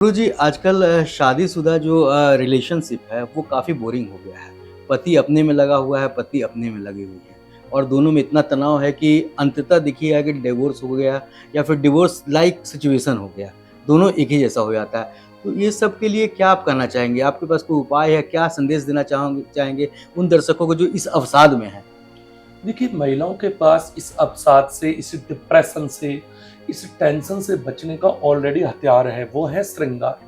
गुरुजी आजकल शादीशुदा जो रिलेशनशिप है वो काफ़ी बोरिंग हो गया है। पति अपने में लगा हुआ है, पत्नी अपने में लगी हुई है और दोनों में इतना तनाव है कि अंततः देखिए कि डिवोर्स हो गया या फिर डिवोर्स लाइक सिचुएशन हो गया। दोनों एक ही जैसा हो जाता है। तो ये सब के लिए क्या आप करना चाहेंगे? आपके पास कोई उपाय है? क्या संदेश देना चाहेंगे उन दर्शकों को जो इस अवसाद में हैं? देखिए, महिलाओं के पास इस अवसाद से, इस डिप्रेशन से, इस टेंशन से बचने का ऑलरेडी हथियार है, वो है श्रृंगार।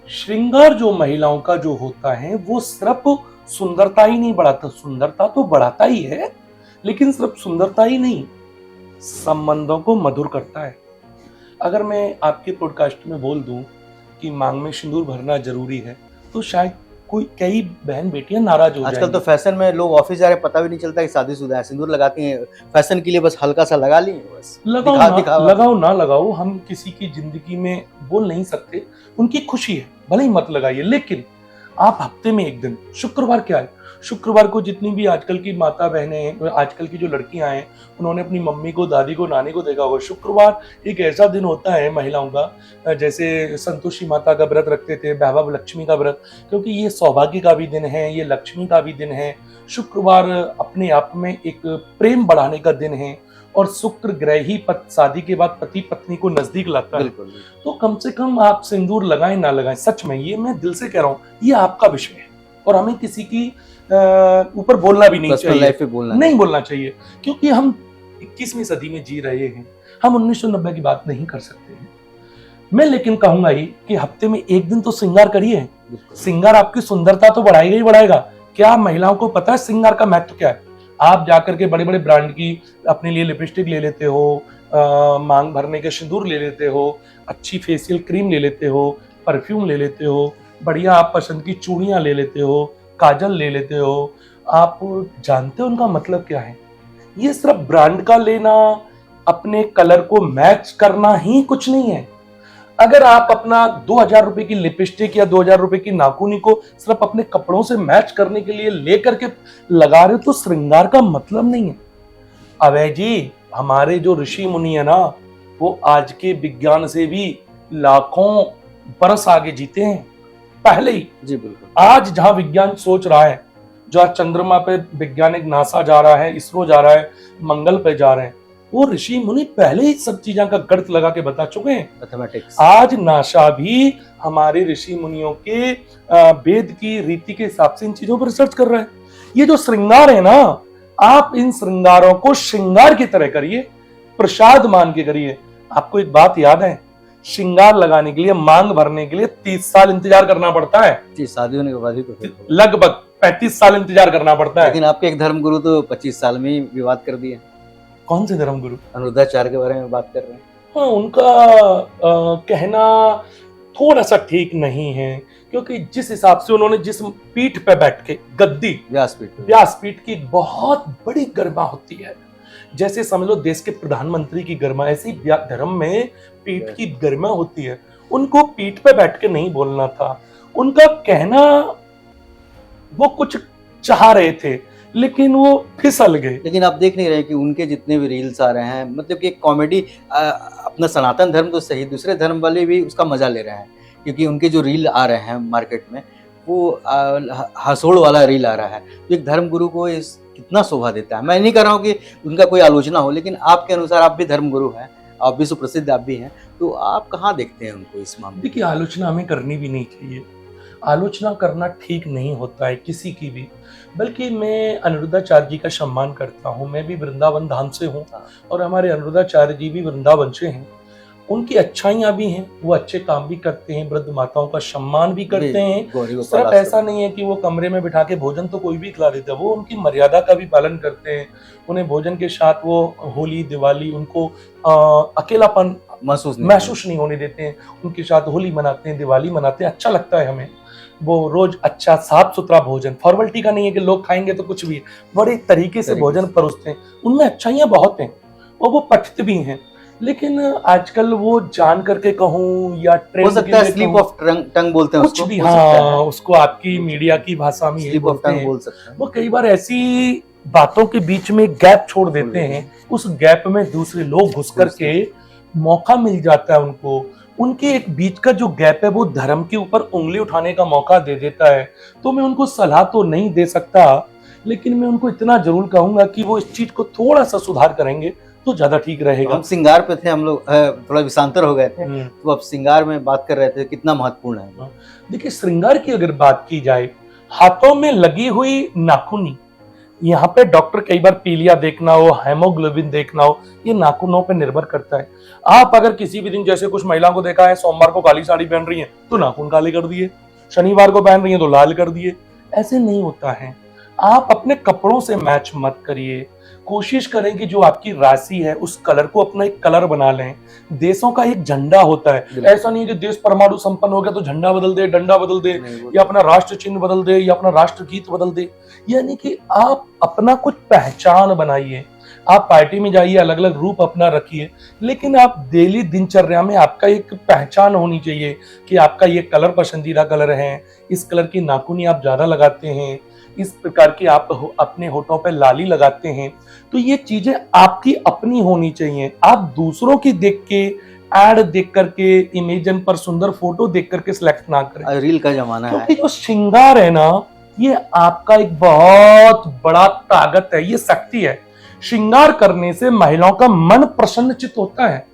श्रृंगार जो महिलाओं का जो होता है वो सिर्फ सुंदरता ही नहीं बढ़ाता, सुंदरता तो बढ़ाता ही है, लेकिन सिर्फ सुंदरता ही नहीं, संबंधों को मधुर करता है। अगर मैं आपके पॉडकास्ट में बोल दूं कि मांग में सिंदूर भरना जरूरी है, तो शायद कई बहन बेटियां नाराज हो आजकल जाएंगी। तो फैशन में लोग ऑफिस जा रहे हैं, पता भी नहीं चलता कि शादीशुदा है। सिंदूर लगाती हैं फैशन के लिए, बस हल्का सा लगा लिए बस। दिखावा। लगाओ ना लगाओ, हम किसी की जिंदगी में बोल नहीं सकते, उनकी खुशी है, भले ही मत लगाइए, लेकिन आप हफ्ते में एक दिन, शुक्रवार क्या है, शुक्रवार को जितनी भी आजकल की माता बहनें हैं, आजकल की जो लड़कियां हैं, उन्होंने अपनी मम्मी को, दादी को, नानी को देखा होगा। शुक्रवार एक ऐसा दिन होता है महिलाओं का, जैसे संतोषी माता का व्रत रखते थे, वैभव लक्ष्मी का व्रत, क्योंकि ये सौभाग्य का भी दिन है, ये लक्ष्मी का भी दिन है। शुक्रवार अपने आप में एक प्रेम बढ़ाने का दिन है, और शुक्र ग्रह ही शादी के बाद पति पत्नी को नजदीक लाता है। बिल्कुल। तो कम से कम आप सिंदूर लगाएं ना लगाएं, सच में ये मैं दिल से कह रहा हूँ, ये आपका विषय है और हमें किसी की ऊपर बोलना भी नहीं चाहिए, लाइफ पे बोलना नहीं बोलना चाहिए, क्योंकि हम 21वीं सदी में जी रहे हैं, हम 1990 की बात नहीं कर सकते हैं। मैं लेकिन कहूंगा ही कि हफ्ते में एक दिन तो श्रृंगार करिए। श्रृंगार आपकी सुंदरता तो बढ़ाएगा ही बढ़ाएगा। क्या महिलाओं को पता है श्रृंगार का महत्व क्या है? आप जाकर के बड़े बड़े ब्रांड की अपने लिए लिपस्टिक ले लेते हो, मांग भरने के सिंदूर ले लेते हो, अच्छी फेशियल क्रीम ले लेते हो, परफ्यूम ले लेते हो, बढ़िया आप पसंद की चूड़ियां ले लेते हो, काजल ले लेते हो। आप जानते हो उनका मतलब क्या है? ये सिर्फ ब्रांड का लेना, अपने कलर को मैच करना ही कुछ नहीं है। अगर आप अपना 2000 रुपए की लिपस्टिक या 2000 रुपए की नाखूनी को सिर्फ अपने कपड़ों से मैच करने के लिए लेकर के लगा रहे हो, तो श्रृंगार का मतलब नहीं है। अवय जी, हमारे जो ऋषि मुनि है ना, वो आज के विज्ञान से भी लाखों बरस आगे जीते हैं पहले ही। जी बिल्कुल। आज जहां विज्ञान सोच रहा है, जो आज चंद्रमा पे वैज्ञानिक नासा जा रहा है, इसरो जा रहा है, मंगल पे जा रहे हैं, वो ऋषि मुनि पहले ही सब चीजों का गणित लगा के बता चुके हैं। मैथमेटिक्स। आज नासा भी हमारे ऋषि मुनियों के वेद की रीति के हिसाब से इन चीजों पर रिसर्च कर रहा है। ये जो श्रृंगार है ना, आप इन श्रृंगारों को श्रृंगार की तरह करिए, प्रसाद मान के करिए। आपको एक बात याद है, श्रृंगार लगाने के लिए, मांग भरने के लिए 30 साल इंतजार करना पड़ता है। शादी होने के बाद ही तो फिर लगभग 35 साल इंतजार करना पड़ता है। लेकिन आपके एक धर्मगुरु तो 25 साल में ही विवाद कर दिए। कौन से धर्मगुरु? अनिरुद्धाचार्य के बारे में बात कर रहे हैं। हाँ, उनका कहना थोड़ा सा ठीक नहीं है, क्योंकि जिस हिसाब से उन्होंने जिस पीठ पे बैठ के, गद्दी व्यासपीठ की बहुत बड़ी गरिमा होती है, जैसे समझ लो देश के प्रधानमंत्री की गरिमा, ऐसी धर्म में पीठ की गरिमा होती है। उनको पीठ पे बैठ के नहीं बोलना था। उनका कहना, वो कुछ चाह रहे थे लेकिन वो फिसल गए। लेकिन आप देख नहीं रहे कि उनके जितने भी रील्स आ रहे हैं, मतलब कि कॉमेडी, अपना सनातन धर्म तो सही, दूसरे धर्म वाले भी उसका मजा ले रहे हैं, क्योंकि उनके जो रील आ रहे हैं मार्केट में, वो हंसोड़ वाला रील आ रहा है। तो एक धर्मगुरु को इस कितना शोभा देता है। मैं नहीं कह रहा हूँ कि उनका कोई आलोचना हो, लेकिन आपके अनुसार, आप भी धर्मगुरु हैं, आप भी सुप्रसिद्ध आप भी हैं, तो आप कहाँ देखते हैं उनको इस मामले? देखिए, आलोचना हमें करनी भी नहीं चाहिए, आलोचना करना ठीक नहीं होता है किसी की भी। बल्कि मैं अनिरुद्धाचार्य जी का सम्मान करता हूँ। मैं भी वृंदावन धाम से हूँ और हमारे अनिरुद्धाचार्य जी भी वृंदावन से हैं। उनकी अच्छाइयाँ भी हैं, वो अच्छे काम भी करते हैं, वृद्ध माताओं का सम्मान भी करते हैं। सिर्फ ऐसा नहीं है कि वो कमरे में बिठा के भोजन तो कोई भी खिला देता है, वो उनकी मर्यादा का भी पालन करते हैं। उन्हें भोजन के साथ वो होली, दिवाली, उनको अकेलापन महसूस नहीं होने देते हैं। उनके साथ होली मनाते हैं, दिवाली मनाते हैं, अच्छा लगता है हमें। वो रोज अच्छा साफ सुथरा भोजन, फॉर्मेलिटी का नहीं है कि लोग खाएंगे तो कुछ भी, बड़े तरीके से भोजन परोसते हैं। उनमें अच्छाइयां बहुत हैं और वो पठित भी हैं। लेकिन आजकल वो जान करके कहूं या ट्रेंड, हो सकता है स्लिप ऑफ टंग बोलते हैं कुछ भी, हाँ, उसको आपकी मीडिया की भाषा में स्लिप ऑफ टंग बोल सकते हैं। वो कई बार ऐसी बातों के बीच में गैप छोड़ देते हैं, उस गैप में दूसरे लोग घुस करके मौका मिल जाता है उनको, उनके एक बीच का जो गैप है वो धर्म के ऊपर उंगली उठाने का मौका दे देता है। तो मैं उनको सलाह तो नहीं दे सकता, लेकिन मैं उनको इतना जरूर कहूंगा कि वो इस चीज को थोड़ा सा सुधार करेंगे तो ज्यादा ठीक रहेगा। हम श्रृंगार पे थे, हम लोग थोड़ा विषांतर हो गए थे, तो अब श्रृंगार में बात कर रहे थे, कितना महत्वपूर्ण है। देखिए, श्रृंगार की अगर बात की जाए, हाथों में लगी हुई नाखूनी, यहाँ पे डॉक्टर कई बार पीलिया देखना हो, हेमोग्लोबिन देखना हो, ये नाखूनों पे निर्भर करता है। आप अगर किसी भी दिन, जैसे कुछ महिलाओं को देखा है, सोमवार को काली साड़ी पहन रही हैं तो नाखून काले कर दिए, शनिवार को पहन रही हैं तो लाल कर दिए। ऐसे नहीं होता है। आप अपने कपड़ों से मैच मत करिए, कोशिश करें कि जो आपकी राशि है उस कलर को अपना एक कलर बना लें। देशों का एक झंडा होता है, ऐसा नहीं है कि देश परमाणु संपन्न हो गया तो झंडा बदल दे, डंडा बदल दे, या अपना राष्ट्र चिन्ह बदल दे, या अपना राष्ट्र गीत बदल दे। यानी कि आप अपना कुछ पहचान बनाइए। आप पार्टी में जाइए, अलग अलग रूप अपना रखिए, लेकिन आप डेली दिनचर्या में आपका एक पहचान होनी चाहिए कि आपका ये कलर पसंदीदा कलर है, इस कलर की नाखूनी आप ज्यादा लगाते हैं, इस प्रकार की आप अपने होठों पे लाली लगाते हैं। तो ये चीजें आपकी अपनी होनी चाहिए। आप दूसरों की देख के, एड देख करके, इमेजन पर सुंदर फोटो देख करके सिलेक्ट ना करें। रील का जमाना है, क्योंकि जो श्रृंगार है ना, ये आपका एक बहुत बड़ा ताकत है, ये शक्ति है। श्रृंगार करने से महिलाओं का मन प्रसन्नचित होता है।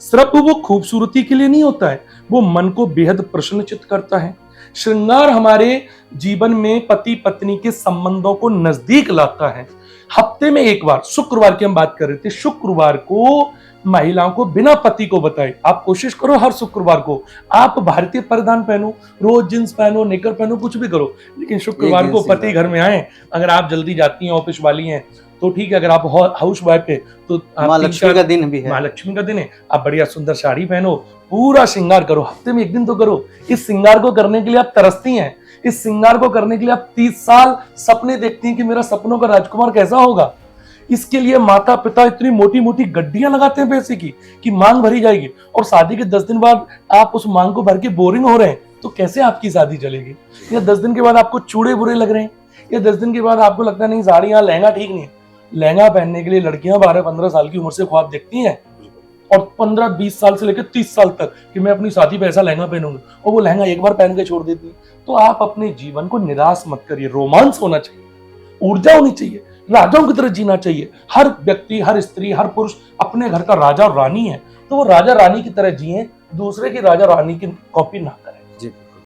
सिर्फ वो खूबसूरती के लिए नहीं होता है, वो मन को बेहद प्रसन्नचित करता है। श्रृंगार हमारे जीवन में पति पत्नी के संबंधों को नजदीक लाता है। हफ्ते में एक बार, शुक्रवार की हम बात कर रहे थे, शुक्रवार को महिलाओं को बिना पति को बताए आप कोशिश करो, हर शुक्रवार को आप भारतीय परिधान पहनो, रोज जींस पहनो, निकर पहनो, कुछ भी करो, लेकिन शुक्रवार को पति घर में आए। अगर आप जल्दी जाती हैं, ऑफिस वाली हैं तो ठीक है, अगर आप हाउस वाइफ है तो माँ लक्ष्मी का दिन भी है, माँ लक्ष्मी का दिन है, आप बढ़िया सुंदर साड़ी पहनो, पूरा श्रृंगार करो। हफ्ते में एक दिन तो करो। इस श्रृंगार को करने के लिए आप तरसती हैं, इस श्रृंगार को करने के लिए आप 30 साल सपने देखती हैं कि मेरा सपनों का राजकुमार कैसा होगा। इसके लिए माता पिता इतनी मोटी मोटी गड्डियां लगाते हैं पैसे की कि मांग भरी जाएगी, और शादी के 10 दिन बाद आप उस मांग को भर के बोरिंग हो रहे हैं, तो कैसे आपकी शादी चलेगी। या 10 दिन के बाद आपको चूड़े बुरे लग रहे हैं, या 10 दिन के बाद आपको लगता है नहीं साड़ियां, लहंगा ठीक नहीं है। लहंगा पहनने के लिए लड़कियां 12-15 साल की उम्र से ख्वाब देखती हैं, और 15-20 साल से लेकर 30 साल तक कि मैं अपनी शादी पे ऐसा लहंगा पहनूंगी, और वो लहंगा एक बार पहन के छोड़ देती है। तो आप अपने जीवन को निराश मत करिए। रोमांस होना चाहिए, ऊर्जा होनी चाहिए, राजाओं की तरह जीना चाहिए। हर व्यक्ति, हर स्त्री, हर पुरुष अपने घर का राजा और रानी है, तो वो राजा रानी की तरह जिए, दूसरे की राजा रानी की कॉपी ना।